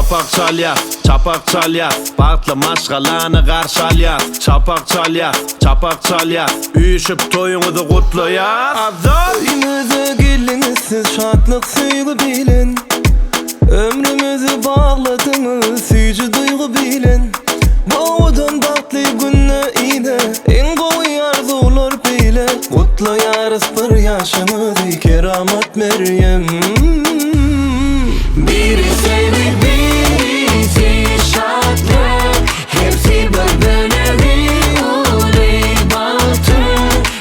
Çapak çalyat, çapak çalyat, farklı maşgalany karşı alyat. Çapak çalyat, çapak çalyat, üyüşüp toyuňuzy kutlaýat. Azal Ýüzüňize gelinsiz şatlyk süýgü bilen, ömrümüzü bağladyňyz süýjü duýgu bilen. Bowdan batly günne ine, en gowy arzular bile. Kutlaýarys bir ýaşyňyzy keramat Meryem. Biri sevdi, birisi şatlık, hepsi birbirine uğray baktı.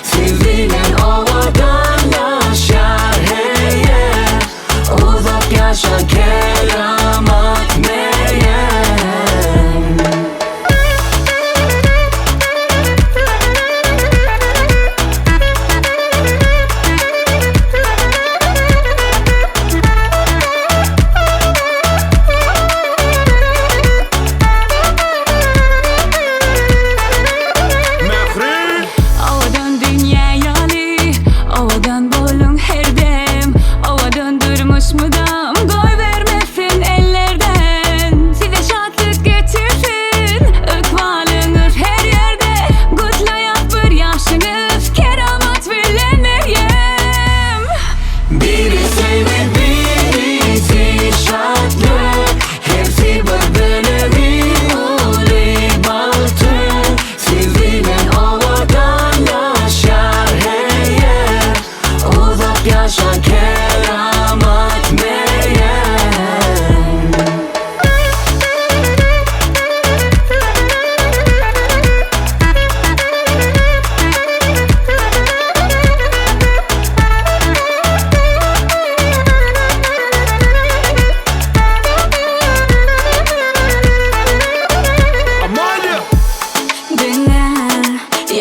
Sizden ovadan yaşar her yer, uzak yaşar keramat Meryem.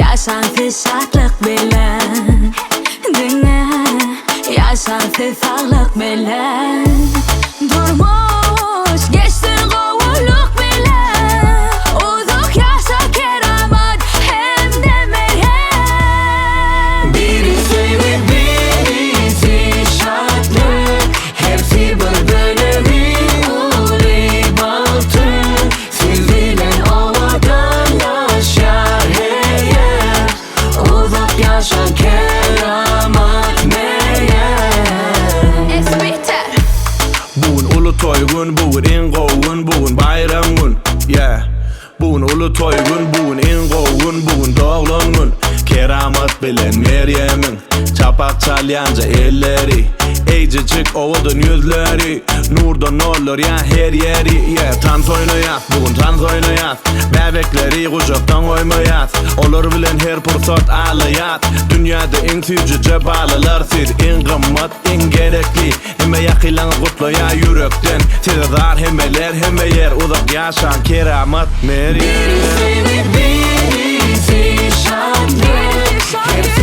Yaşantı şatlık bilen, dinle. Yaşantı sağlık bilen, durmuş geçtin kovuluk bilen. Uzak yaşa keramat hem de Meryem. Biri sevdi, birisi şatlık, hepsi birbirine uğray baktı. Sizden ovadan yaşar her yer, uzak yaşa keramat Meryem. Esbiter. Bugün ulu toy gün, bugün en gowy gün, bugün bayram gün. Yeah. Bugün ulu toy gün, bugün en gowy gün, bugün doglan gün. Keramat bilen Meryem'in çapak çalýanja elleri, eýjejik owadan ýüzleri, nurdan olur ya her yeri. Yeah, tans oýnaýat, bugün tans oýnaýat, bäbekleri gujakdan goýmaýat. Olar bilen her pursat alaýat, dünýäde en süýjüje balalar siz, en gymmat, en gerekli. Hemme ýakylaň gutlaýar ýürekden, tezar hemmeler, hemme yer, uzak ýaşan keramat Meryem. Biri sevdi, birisi şatlık, hepsi